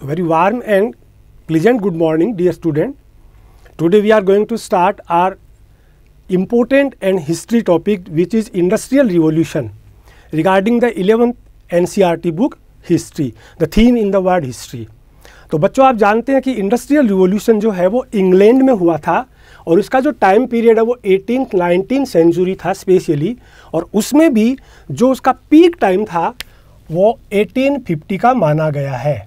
Very warm and pleasant good morning, dear student. Today we are going to start our important and history topic, which is Industrial Revolution, regarding the 11th NCERT book History. The theme in the word history. तो बच्चों आप जानते हैं कि industrial revolution जो है वो England में हुआ था और इसका जो टाइम पीरियड है वो 18th-19th सेंचुरी था स्पेशली, और उसमें भी जो उसका पीक टाइम था वो 1850 का माना गया है,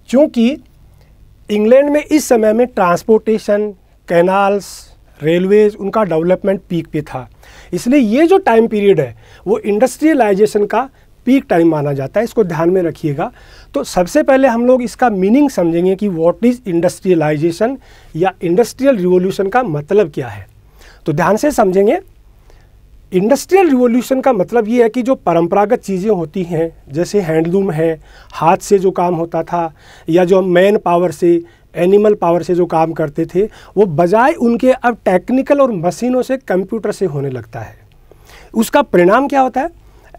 क्योंकि इंग्लैंड में इस समय में ट्रांसपोर्टेशन, कैनाल्स, रेलवेज, उनका डेवलपमेंट पीक पे था। इसलिए ये जो टाइम पीरियड है वो इंडस्ट्रियलाइजेशन का पीक टाइम माना जाता है। इसको ध्यान में रखिएगा। तो सबसे पहले हम लोग इसका मीनिंग समझेंगे कि व्हाट इज़ इंडस्ट्रियलाइजेशन या इंडस्ट्रियल रिवॉल्यूशन का मतलब क्या है। तो ध्यान से समझेंगे। इंडस्ट्रियल रिवॉल्यूशन का मतलब ये है कि जो परंपरागत चीज़ें होती हैं, जैसे हैंडलूम है, हाथ से जो काम होता था, या जो मैन पावर से, एनिमल पावर से जो काम करते थे, वो बजाय उनके अब टेक्निकल और मशीनों से, कंप्यूटर से होने लगता है। उसका परिणाम क्या होता है?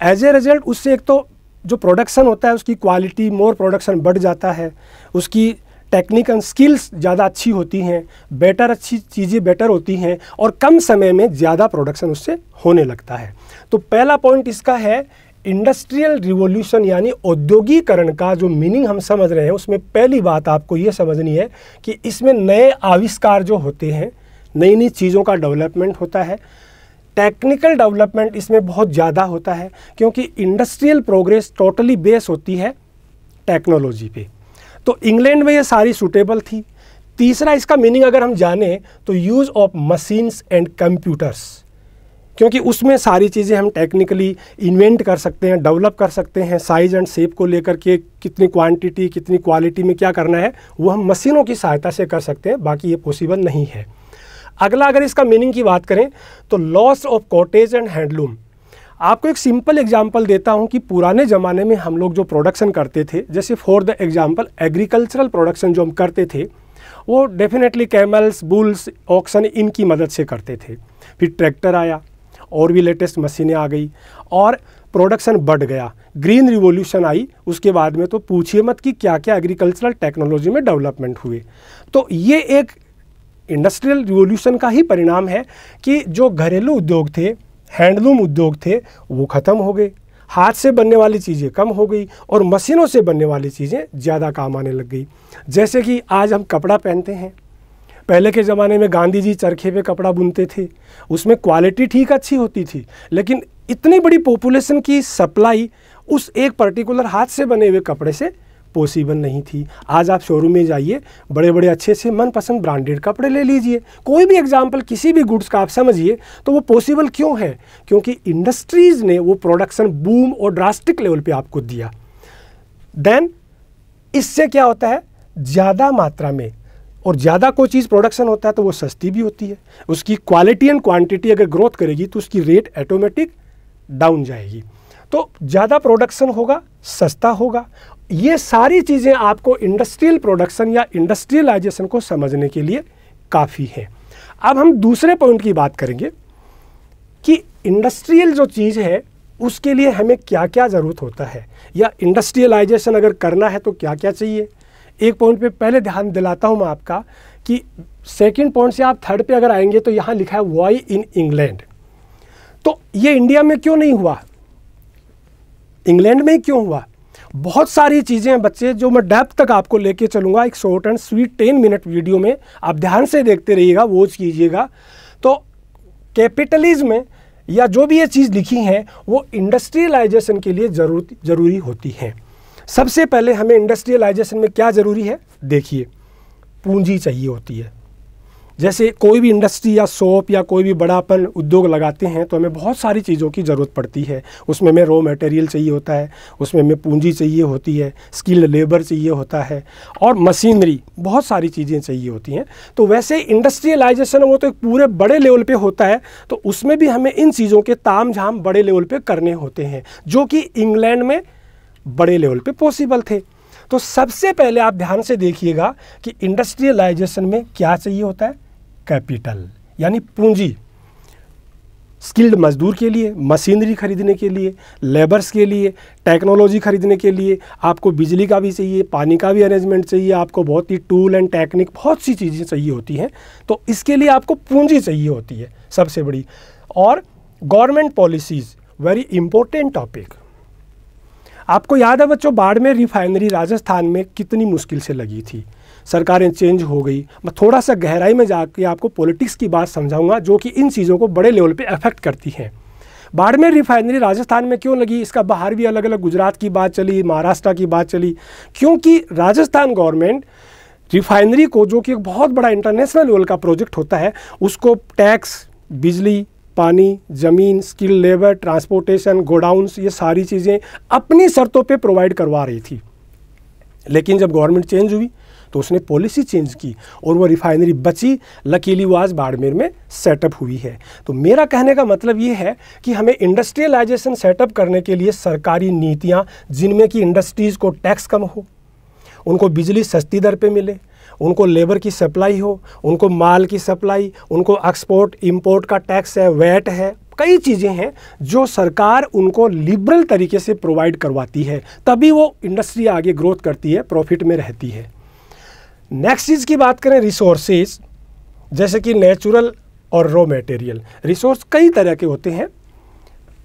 एज ए रिजल्ट उससे एक तो जो प्रोडक्शन होता है उसकी क्वालिटी, मोर प्रोडक्शन बढ़ जाता है, उसकी टेक्निक एंड स्किल्स ज़्यादा अच्छी होती हैं, अच्छी चीज़ें बेटर होती हैं, और कम समय में ज़्यादा प्रोडक्शन उससे होने लगता है। तो पहला पॉइंट इसका है इंडस्ट्रियल रिवॉल्यूशन, यानी औद्योगिकरण का जो मीनिंग हम समझ रहे हैं, उसमें पहली बात आपको ये समझनी है कि इसमें नए आविष्कार जो होते हैं, नई नई चीज़ों का डेवलपमेंट होता है, टेक्निकल डेवलपमेंट इसमें बहुत ज़्यादा होता है, क्योंकि इंडस्ट्रियल प्रोग्रेस टोटली बेस होती है टेक्नोलॉजी पे। तो इंग्लैंड में ये सारी सूटेबल थी। तीसरा इसका मीनिंग अगर हम जानें तो use of machines and computers, क्योंकि उसमें सारी चीज़ें हम टेक्निकली इन्वेंट कर सकते हैं, डेवलप कर सकते हैं। साइज एंड शेप को लेकर के कितनी क्वांटिटी, कितनी क्वालिटी में क्या करना है, वो हम मशीनों की सहायता से कर सकते हैं, बाकी ये पॉसिबल नहीं है। अगला अगर इसका मीनिंग की बात करें तो loss of cottage and handloom. आपको एक सिंपल एग्जांपल देता हूं कि पुराने ज़माने में हम लोग जो प्रोडक्शन करते थे, जैसे for the example agricultural production जो हम करते थे, वो डेफिनेटली कैमल्स, बुल्स, ऑक्सन, इनकी मदद से करते थे। फिर ट्रैक्टर आया और भी लेटेस्ट मशीनें आ गई और प्रोडक्शन बढ़ गया। ग्रीन रिवॉल्यूशन आई, उसके बाद में तो पूछिए मत कि क्या क्या एग्रीकल्चरल टेक्नोलॉजी में डेवलपमेंट हुए। तो ये एक इंडस्ट्रियल रिवॉल्यूशन का ही परिणाम है कि जो घरेलू उद्योग थे, हैंडलूम उद्योग थे, वो ख़त्म हो गए, हाथ से बनने वाली चीज़ें कम हो गई और मशीनों से बनने वाली चीज़ें ज़्यादा काम आने लग गई। जैसे कि आज हम कपड़ा पहनते हैं, पहले के ज़माने में गांधी जी चरखे पे कपड़ा बुनते थे, उसमें क्वालिटी ठीक अच्छी होती थी, लेकिन इतनी बड़ी पॉपुलेशन की सप्लाई उस एक पर्टिकुलर हाथ से बने हुए कपड़े से पॉसिबल नहीं थी। आज आप शोरूम में जाइए, बड़े बड़े अच्छे से मनपसंद ब्रांडेड कपड़े ले लीजिए, कोई भी एग्जांपल किसी भी गुड्स का आप समझिए, तो वो पॉसिबल क्यों है? क्योंकि इंडस्ट्रीज़ ने वो प्रोडक्शन बूम और ड्रास्टिक लेवल पे आपको दिया। देन इससे क्या होता है, ज़्यादा मात्रा में और ज़्यादा कोई चीज़ प्रोडक्शन होता है तो वो सस्ती भी होती है। उसकी क्वालिटी एंड क्वान्टिटी अगर ग्रोथ करेगी तो उसकी रेट ऑटोमेटिक डाउन जाएगी। तो ज़्यादा प्रोडक्शन होगा, सस्ता होगा। ये सारी चीज़ें आपको इंडस्ट्रियल प्रोडक्शन या इंडस्ट्रियलाइजेशन को समझने के लिए काफ़ी है। अब हम दूसरे पॉइंट की बात करेंगे कि इंडस्ट्रियल जो चीज़ है उसके लिए हमें क्या क्या ज़रूरत होता है, या इंडस्ट्रियलाइजेशन अगर करना है तो क्या क्या चाहिए। एक पॉइंट पे पहले ध्यान दिलाता हूँ मैं आपका कि सेकंड पॉइंट से आप थर्ड पे अगर आएंगे तो यहाँ लिखा है वाई इन इंग्लैंड। तो ये इंडिया में क्यों नहीं हुआ, इंग्लैंड में क्यों हुआ? बहुत सारी चीज़ें हैं बच्चे जो मैं डेप्थ तक आपको लेके चलूँगा एक short and sweet 10 minute video में। आप ध्यान से देखते रहिएगा, वॉच कीजिएगा। तो कैपिटलिज्म में या जो भी ये चीज़ लिखी हैं वो इंडस्ट्रियलाइजेशन के लिए ज़रूरी होती हैं। सबसे पहले हमें इंडस्ट्रियलाइजेशन में क्या ज़रूरी है, देखिए, पूंजी चाहिए होती है। जैसे कोई भी इंडस्ट्री या शॉप या कोई भी बड़ा अपन उद्योग लगाते हैं तो हमें बहुत सारी चीज़ों की ज़रूरत पड़ती है। उसमें हमें रॉ मटेरियल चाहिए होता है, उसमें हमें पूंजी चाहिए होती है, स्किल्ड लेबर चाहिए होता है, और मशीनरी, बहुत सारी चीज़ें चाहिए होती हैं। तो वैसे इंडस्ट्रियलाइजेशन वो तो एक पूरे बड़े लेवल पे होता है, तो उसमें भी हमें इन चीज़ों के ताम झाम बड़े लेवल पे करने होते हैं, जो कि इंग्लैंड में बड़े लेवल पे पॉसिबल थे। तो सबसे पहले आप ध्यान से देखिएगा कि इंडस्ट्रियलाइजेशन में क्या चाहिए होता है, कैपिटल यानी पूंजी। स्किल्ड मजदूर के लिए, मशीनरी खरीदने के लिए, लेबर्स के लिए, टेक्नोलॉजी खरीदने के लिए आपको बिजली का भी चाहिए, पानी का भी अरेंजमेंट चाहिए, आपको बहुत ही टूल एंड टेक्निक, बहुत सी चीज़ें चाहिए होती हैं। तो इसके लिए आपको पूंजी चाहिए होती है सबसे बड़ी। और government policies, very important topic. आपको याद है बच्चों, बाड़मेर रिफाइनरी राजस्थान में कितनी मुश्किल से लगी थी, सरकारें चेंज हो गई। मैं थोड़ा सा गहराई में जाके आपको पॉलिटिक्स की बात समझाऊंगा जो कि इन चीज़ों को बड़े लेवल पे अफेक्ट करती हैं। बाड़मेर रिफाइनरी राजस्थान में क्यों लगी, इसका बाहर भी अलग अलग, गुजरात की बात चली, महाराष्ट्र की बात चली, क्योंकि राजस्थान गवर्नमेंट रिफाइनरी को, जो कि एक बहुत बड़ा इंटरनेशनल लेवल का प्रोजेक्ट होता है, उसको टैक्स, बिजली, पानी, ज़मीन, स्किल लेबर, ट्रांसपोर्टेशन, गोडाउन्स, ये सारी चीज़ें अपनी शर्तों पे प्रोवाइड करवा रही थी। लेकिन जब गवर्नमेंट चेंज हुई तो उसने पॉलिसी चेंज की और वो रिफाइनरी बची। लकीली वो आज बाड़मेर में सेटअप हुई है। तो मेरा कहने का मतलब ये है कि हमें इंडस्ट्रियलाइजेशन सेटअप करने के लिए सरकारी नीतियाँ, जिनमें कि इंडस्ट्रीज़ को टैक्स कम हो, उनको बिजली सस्ती दर पे मिले, उनको लेबर की सप्लाई हो, उनको माल की सप्लाई, उनको एक्सपोर्ट इंपोर्ट का टैक्स है, वैट है, कई चीज़ें हैं जो सरकार उनको लिबरल तरीके से प्रोवाइड करवाती है, तभी वो इंडस्ट्री आगे ग्रोथ करती है, प्रॉफिट में रहती है। नेक्स्ट चीज़ की बात करें, रिसोर्सेज, जैसे कि नेचुरल और रॉ मटेरियल। रिसोर्स कई तरह के होते हैं।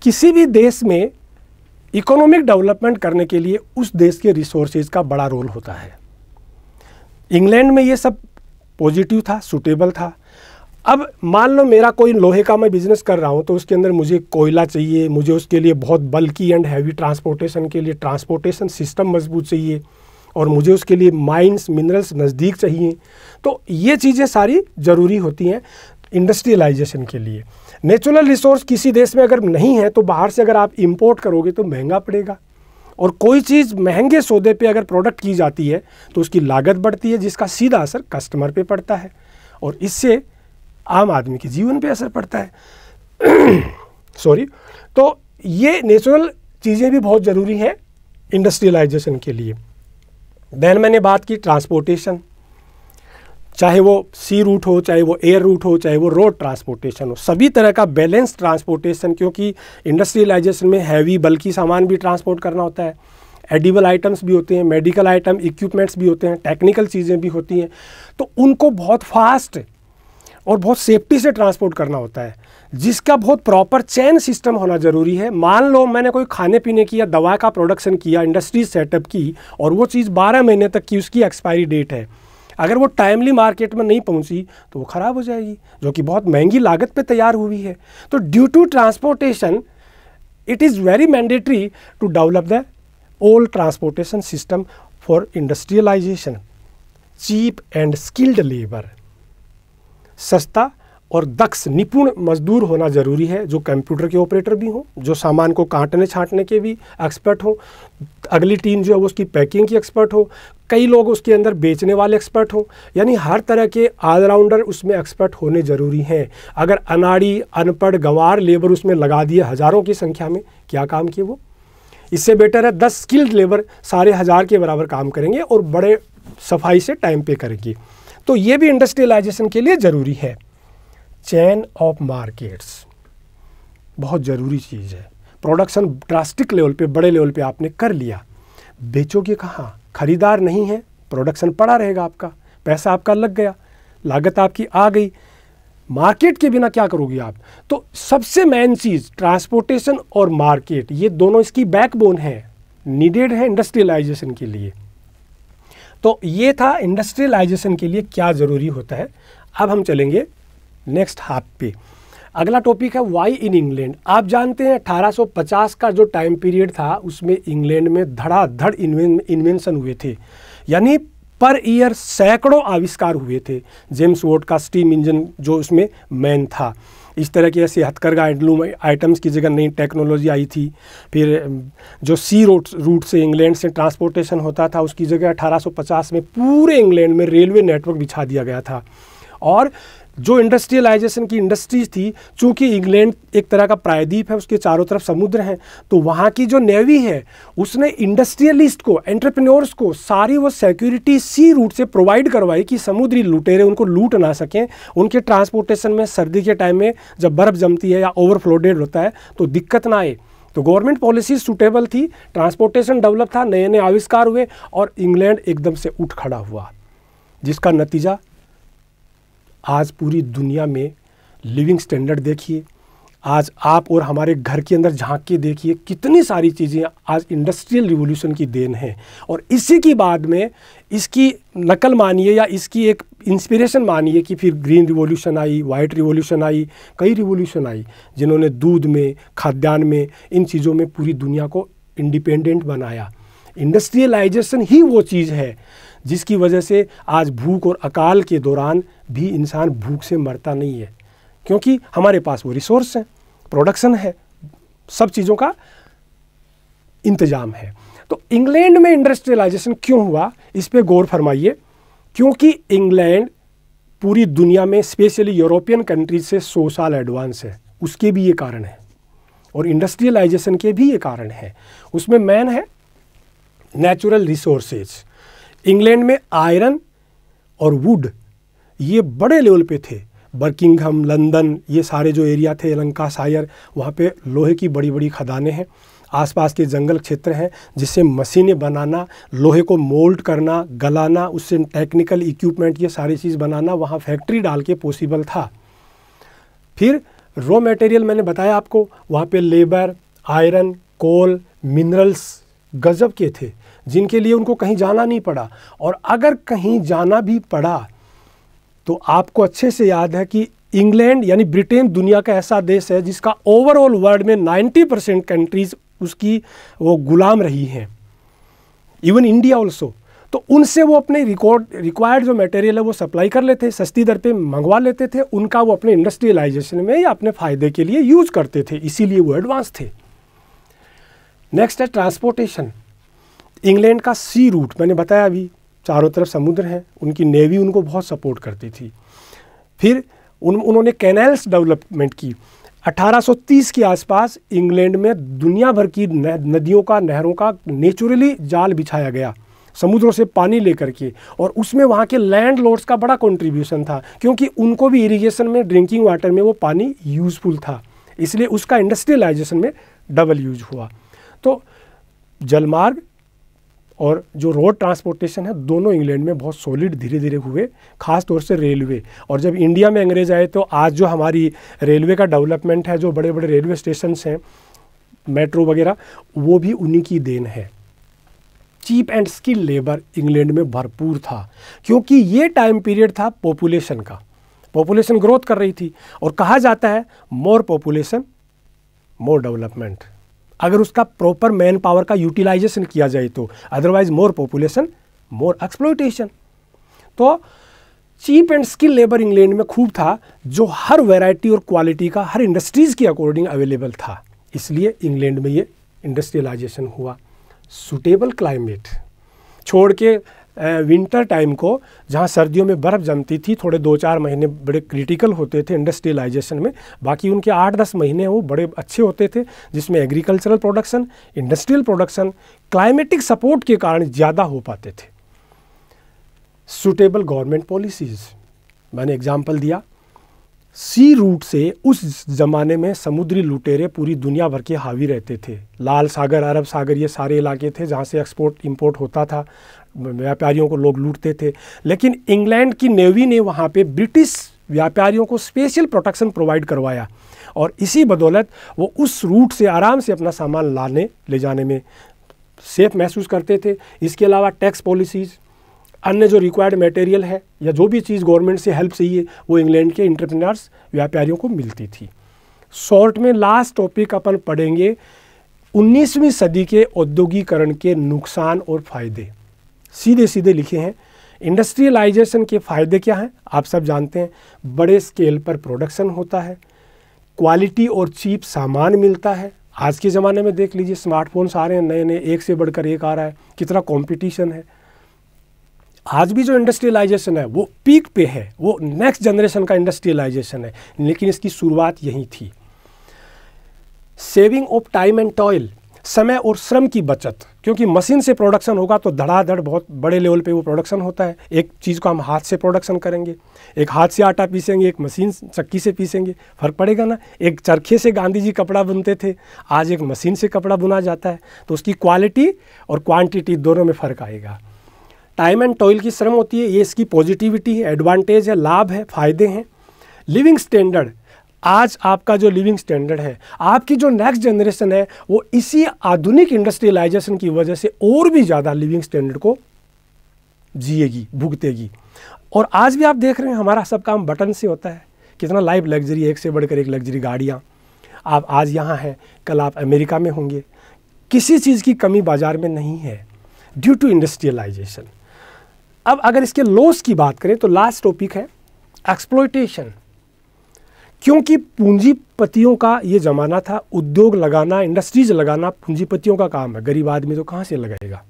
किसी भी देश में इकोनॉमिक डेवलपमेंट करने के लिए उस देश के रिसोर्सेज का बड़ा रोल होता है। इंग्लैंड में ये सब पॉजिटिव था, सूटेबल था। अब मान लो मेरा कोई लोहे का मैं बिज़नेस कर रहा हूँ, तो उसके अंदर मुझे कोयला चाहिए, मुझे उसके लिए बहुत बल्की एंड हैवी ट्रांसपोर्टेशन के लिए ट्रांसपोर्टेशन सिस्टम मजबूत चाहिए, और मुझे उसके लिए माइंस, मिनरल्स नज़दीक चाहिए। तो ये चीज़ें सारी ज़रूरी होती हैं इंडस्ट्रियलाइजेशन के लिए। नेचुरल रिसोर्स किसी देश में अगर नहीं है तो बाहर से अगर आप इंपोर्ट करोगे तो महंगा पड़ेगा, और कोई चीज़ महंगे सौदे पे अगर प्रोडक्ट की जाती है तो उसकी लागत बढ़ती है, जिसका सीधा असर कस्टमर पे पड़ता है, और इससे आम आदमी के जीवन पे असर पड़ता है। सॉरी। तो ये नेचुरल चीज़ें भी बहुत ज़रूरी हैं इंडस्ट्रियलाइजेशन के लिए। देन मैंने बात की ट्रांसपोर्टेशन, चाहे वो सी रूट हो, चाहे वो एयर रूट हो, चाहे वो रोड ट्रांसपोर्टेशन हो, सभी तरह का बैलेंस ट्रांसपोर्टेशन, क्योंकि इंडस्ट्रियलाइजेशन में हैवी बल्कि सामान भी ट्रांसपोर्ट करना होता है, एडिबल आइटम्स भी होते हैं, मेडिकल आइटम, इक्विपमेंट्स भी होते हैं, टेक्निकल चीज़ें भी होती हैं, तो उनको बहुत फास्ट और बहुत सेफ्टी से ट्रांसपोर्ट करना होता है, जिसका बहुत प्रॉपर चेन सिस्टम होना ज़रूरी है। मान लो मैंने कोई खाने पीने की या दवा का प्रोडक्शन किया, इंडस्ट्री सेटअप की, और वो चीज़ 12 महीने तक की उसकी एक्सपायरी डेट है, अगर वो टाइमली मार्केट में नहीं पहुंची तो वो ख़राब हो जाएगी, जो कि बहुत महंगी लागत पे तैयार हुई है। तो due to transportation it is very mandatory to develop the all transportation system for industrialization. Cheap and skilled labour, सस्ता और दक्ष निपुण मजदूर होना ज़रूरी है, जो कंप्यूटर के ऑपरेटर भी हों, जो सामान को काटने छांटने के भी एक्सपर्ट हो, अगली टीम जो है वो उसकी पैकिंग की एक्सपर्ट हो, कई लोग उसके अंदर बेचने वाले एक्सपर्ट हो, यानी हर तरह के ऑलराउंडर उसमें एक्सपर्ट होने ज़रूरी हैं। अगर अनाड़ी, अनपढ़, गंवार लेबर उसमें लगा दिए हज़ारों की संख्या में, क्या काम किए वो? इससे बेटर है 10 स्किल्ड लेबर सारे 1000 के बराबर काम करेंगे और बड़े सफाई से टाइम पे करेंगे। तो ये भी इंडस्ट्रियलाइजेशन के लिए ज़रूरी है। चेन ऑफ मार्केट्स बहुत ज़रूरी चीज़ है। प्रोडक्शन ड्रास्टिक लेवल पे, बड़े लेवल पे आपने कर लिया, बेचोगे कहाँ? खरीदार नहीं है, प्रोडक्शन पड़ा रहेगा आपका, पैसा आपका लग गया, लागत आपकी आ गई, मार्केट के बिना क्या करोगे आप? तो सबसे मेन चीज़ ट्रांसपोर्टेशन और मार्केट, ये दोनों इसकी बैकबोन है, नीडेड है इंडस्ट्रियलाइजेशन के लिए। तो ये था इंडस्ट्रियलाइजेशन के लिए क्या ज़रूरी होता है। अब हम चलेंगे नेक्स्ट हाफ पे। अगला टॉपिक है वाई इन इंग्लैंड। आप जानते हैं 1850 का जो टाइम पीरियड था उसमें इंग्लैंड में धड़ाधड़ इन्वेंशन हुए थे, यानी पर ईयर सैकड़ों आविष्कार हुए थे। जेम्स वॉट का स्टीम इंजन जो उसमें मेन था, इस तरह के ऐसे हथकरघा हैंडलूम आइटम्स की जगह नई टेक्नोलॉजी आई थी। फिर जो सी रूट से इंग्लैंड से ट्रांसपोर्टेशन होता था उसकी जगह 1850 में पूरे इंग्लैंड में रेलवे नेटवर्क बिछा दिया गया था। और जो इंडस्ट्रियलाइजेशन की इंडस्ट्रीज थी, चूंकि इंग्लैंड एक तरह का प्रायद्वीप है, उसके चारों तरफ समुद्र हैं, तो वहाँ की जो नेवी है उसने इंडस्ट्रियलिस्ट को, एंटरप्रेन्योर्स को सारी वो सिक्योरिटी सी रूट से प्रोवाइड करवाई कि समुद्री लुटेरे उनको लूट ना सकें, उनके ट्रांसपोर्टेशन में सर्दी के टाइम में जब बर्फ़ जमती है या ओवरफ्लोडेड होता है तो दिक्कत ना आए। तो गवर्नमेंट पॉलिसी सूटेबल थी, ट्रांसपोर्टेशन डेवलप था, नए नए आविष्कार हुए और इंग्लैंड एकदम से उठ खड़ा हुआ, जिसका नतीजा आज पूरी दुनिया में लिविंग स्टैंडर्ड देखिए। आज आप और हमारे घर के अंदर झांक के देखिए, कितनी सारी चीज़ें आज इंडस्ट्रियल रिवॉल्यूशन की देन है। और इसी की बाद में इसकी नकल मानिए या इसकी एक इंस्पिरेशन मानिए कि फिर ग्रीन रिवॉल्यूशन आई, वाइट रिवॉल्यूशन आई, कई रिवॉल्यूशन आई जिन्होंने दूध में, खाद्यान्न में, इन चीज़ों में पूरी दुनिया को इंडिपेंडेंट बनाया। इंडस्ट्रियलाइजेशन ही वो चीज़ है जिसकी वजह से आज भूख और अकाल के दौरान भी इंसान भूख से मरता नहीं है, क्योंकि हमारे पास वो रिसोर्स हैं, प्रोडक्शन है, सब चीज़ों का इंतजाम है। तो इंग्लैंड में इंडस्ट्रियलाइजेशन क्यों हुआ, इस पे गौर फरमाइए। क्योंकि इंग्लैंड पूरी दुनिया में स्पेशली यूरोपियन कंट्रीज से 100 साल एडवांस है, उसके भी ये कारण है, और इंडस्ट्रियलाइजेशन के भी ये कारण है। उसमें मेन है नेचुरल रिसोर्सेज। इंग्लैंड में आयरन और वुड ये बड़े लेवल पे थे। बर्किंघम, लंदन, ये सारे जो एरिया थे, लंकाशायर, वहाँ पे लोहे की बड़ी बड़ी खदानें हैं, आसपास के जंगल क्षेत्र हैं, जिससे मशीनें बनाना, लोहे को मोल्ड करना, गलाना, उससे टेक्निकल इक्विपमेंट, ये सारी चीज़ बनाना वहाँ फैक्ट्री डाल के पॉसिबल था। फिर रॉ मटेरियल मैंने बताया आपको, वहाँ पे लेबर, आयरन, कोल, मिनरल्स गजब के थे, जिनके लिए उनको कहीं जाना नहीं पड़ा। और अगर कहीं जाना भी पड़ा तो आपको अच्छे से याद है कि इंग्लैंड यानी ब्रिटेन दुनिया का ऐसा देश है जिसका ओवरऑल वर्ल्ड में 90% कंट्रीज उसकी वो गुलाम रही हैं, इवन इंडिया ऑल्सो। तो उनसे वो अपने रिक्वायर्ड जो मटेरियल है वो सप्लाई कर लेते, सस्ती दर पे मंगवा लेते थे, उनका वो अपने इंडस्ट्रियलाइजेशन में या अपने फ़ायदे के लिए यूज़ करते थे, इसीलिए वो एडवांस थे। नेक्स्ट है ट्रांसपोर्टेशन। इंग्लैंड का सी रूट मैंने बताया, अभी चारों तरफ समुद्र हैं, उनकी नेवी उनको बहुत सपोर्ट करती थी। फिर उन्होंने कैनाल्स डेवलपमेंट की। 1830 के आसपास इंग्लैंड में दुनिया भर की नदियों का, नहरों का नेचुरली जाल बिछाया गया समुद्रों से पानी लेकर के, और उसमें वहाँ के लैंडलॉर्ड्स का बड़ा कंट्रीब्यूशन था, क्योंकि उनको भी इरिगेशन में, ड्रिंकिंग वाटर में वो पानी यूज़फुल था, इसलिए उसका इंडस्ट्रियलाइजेशन में डबल यूज हुआ। तो जलमार्ग और जो रोड ट्रांसपोर्टेशन है दोनों इंग्लैंड में बहुत सॉलिड धीरे धीरे हुए, खास तौर से रेलवे। और जब इंडिया में अंग्रेज आए तो आज जो हमारी रेलवे का डेवलपमेंट है, जो बड़े बड़े रेलवे स्टेशंस हैं, मेट्रो वगैरह, वो भी उन्हीं की देन है। Cheap and skill labour England में भरपूर था, क्योंकि ये टाइम पीरियड था पॉपुलेशन का, पॉपुलेशन ग्रोथ कर रही थी, और कहा जाता है मोर पॉपुलेशन मोर डेवलपमेंट, अगर उसका प्रॉपर मैन पावर का यूटिलाइजेशन किया जाए तो, otherwise more population more exploitation. तो cheap and skill labour England में खूब था, जो हर वैरायटी और क्वालिटी का हर इंडस्ट्रीज़ के अकॉर्डिंग अवेलेबल था, इसलिए इंग्लैंड में ये इंडस्ट्रियलाइजेशन हुआ। सूटेबल क्लाइमेट छोड़ के विंटर टाइम को, जहाँ सर्दियों में बर्फ़ जमती थी, थोड़े 2-4 महीने बड़े क्रिटिकल होते थे इंडस्ट्रियलाइजेशन में, बाकी उनके 8-10 महीने वो बड़े अच्छे होते थे, जिसमें agricultural production, industrial production climatic support के कारण ज़्यादा हो पाते थे। सूटेबल गवर्नमेंट पॉलिसीज़, मैंने एग्जाम्पल दिया, सी रूट से उस ज़माने में समुद्री लुटेरे पूरी दुनिया भर के हावी रहते थे। लाल सागर, अरब सागर, ये सारे इलाके थे जहाँ से एक्सपोर्ट इंपोर्ट होता था, व्यापारियों को लोग लूटते थे। लेकिन इंग्लैंड की नेवी ने वहाँ पे ब्रिटिश व्यापारियों को स्पेशल प्रोटेक्शन प्रोवाइड करवाया, और इसी बदौलत वो उस रूट से आराम से अपना सामान लाने ले जाने में सेफ महसूस करते थे। इसके अलावा टैक्स पॉलिसीज़, अन्य जो रिक्वायर्ड मटेरियल है या जो भी चीज़ गवर्नमेंट से हेल्प चाहिए वो इंग्लैंड के एंटरप्रेन्योर्स, व्यापारियों को मिलती थी। शॉर्ट में लास्ट टॉपिक अपन पढ़ेंगे 19वीं सदी के औद्योगिकरण के नुकसान और फ़ायदे। सीधे सीधे लिखे हैं। इंडस्ट्रियलाइजेशन के फ़ायदे क्या हैं आप सब जानते हैं। बड़े स्केल पर प्रोडक्शन होता है, क्वालिटी और चीप सामान मिलता है। आज के ज़माने में देख लीजिए, स्मार्टफोन्स आ रहे हैं नए नए, एक से बढ़कर एक आ रहा है, कितना कंपटीशन है। आज भी जो इंडस्ट्रियलाइजेशन है वो पीक पे है, वो नेक्स्ट जनरेशन का इंडस्ट्रियलाइजेशन है, लेकिन इसकी शुरुआत यहीं थी। Saving of time and toil, समय और श्रम की बचत, क्योंकि मशीन से प्रोडक्शन होगा तो धड़ाधड़ बहुत बड़े लेवल पे वो प्रोडक्शन होता है। एक चीज़ को हम हाथ से प्रोडक्शन करेंगे, एक हाथ से आटा पीसेंगे, एक मशीन चक्की से पीसेंगे, फ़र्क पड़ेगा ना। एक चरखे से गांधी जी कपड़ा बुनते थे, आज एक मशीन से कपड़ा बुना जाता है, तो उसकी क्वालिटी और क्वांटिटी दोनों में फ़र्क आएगा। टाइम एंड टॉयल की श्रम होती है, ये इसकी पॉजिटिविटी है, एडवांटेज है, लाभ है, फ़ायदे हैं। लिविंग स्टैंडर्ड, आज आपका जो लिविंग स्टैंडर्ड है, आपकी जो नेक्स्ट जनरेशन है, वो इसी आधुनिक इंडस्ट्रियलाइजेशन की वजह से और भी ज़्यादा लिविंग स्टैंडर्ड को जिएगी, भुगतेगी। और आज भी आप देख रहे हैं हमारा सब काम बटन से होता है, कितना लाइव लग्जरी, एक से बढ़कर एक लग्जरी गाड़ियाँ। आप आज यहाँ हैं, कल आप अमेरिका में होंगे। किसी चीज़ की कमी बाज़ार में नहीं है ड्यू टू इंडस्ट्रियलाइजेशन। अब अगर इसके लॉस की बात करें तो लास्ट टॉपिक है एक्सप्लॉयटेशन। क्योंकि पूंजीपतियों का ये ज़माना था, उद्योग लगाना, इंडस्ट्रीज लगाना पूंजीपतियों का काम है, गरीब आदमी तो कहाँ से लगाएगा।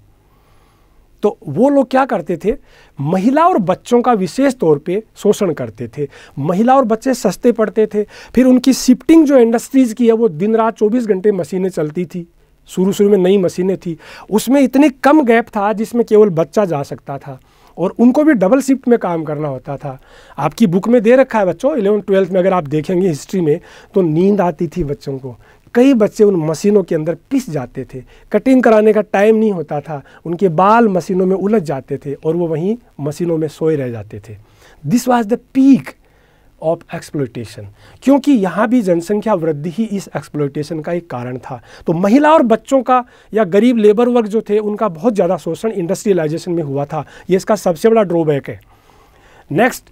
तो वो लोग क्या करते थे, महिला और बच्चों का विशेष तौर पे शोषण करते थे। महिला और बच्चे सस्ते पड़ते थे, फिर उनकी शिफ्टिंग जो इंडस्ट्रीज़ की है वो दिन रात 24 घंटे मशीनें चलती थी। शुरू में नई मशीनें थी, उसमें इतनी कम गैप था जिसमें केवल बच्चा जा सकता था, और उनको भी डबल शिफ्ट में काम करना होता था। आपकी बुक में दे रखा है बच्चों, 11th-12th में अगर आप देखेंगे हिस्ट्री में, तो नींद आती थी बच्चों को। कई बच्चे उन मशीनों के अंदर पिस जाते थे, कटिंग कराने का टाइम नहीं होता था, उनके बाल मशीनों में उलझ जाते थे और वो वहीं मशीनों में सोए रह जाते थे। This was the peak of exploitation, क्योंकि यहाँ भी जनसंख्या वृद्धि ही इस एक्सप्लॉयटेशन का एक कारण था। तो महिला और बच्चों का या गरीब लेबर वर्ग जो थे उनका बहुत ज़्यादा शोषण इंडस्ट्रियलाइजेशन में हुआ था। ये इसका सबसे बड़ा ड्रॉबैक है। नेक्स्ट,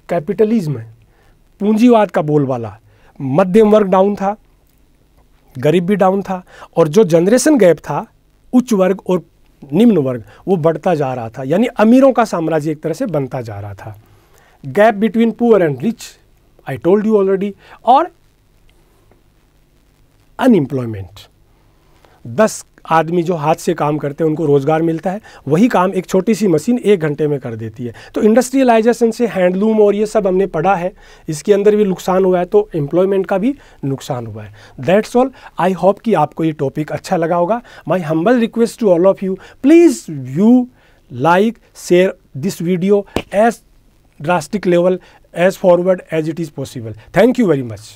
कैपिटलिज्म, पूंजीवाद का बोलबाला। मध्यम वर्ग डाउन था, गरीब भी डाउन था, और जो जनरेशन गैप था उच्च वर्ग और निम्न वर्ग वो बढ़ता जा रहा था, यानी अमीरों का साम्राज्य एक तरह से बनता जा रहा था। Gap between poor and rich, I told you already. और अनएम्प्लॉयमेंट, 10 आदमी जो हाथ से काम करते हैं उनको रोजगार मिलता है, वही काम एक छोटी सी मशीन 1 घंटे में कर देती है। तो इंडस्ट्रियलाइजेशन से हैंडलूम और ये सब हमने पढ़ा है, इसके अंदर भी नुकसान हुआ है, तो एम्प्लॉयमेंट का भी नुकसान हुआ है। That's all. आई होप कि आपको ये टॉपिक अच्छा लगा होगा। My humble request to all of you, please view, like, share this video as drastic level, as forward as it is possible. Thank you very much.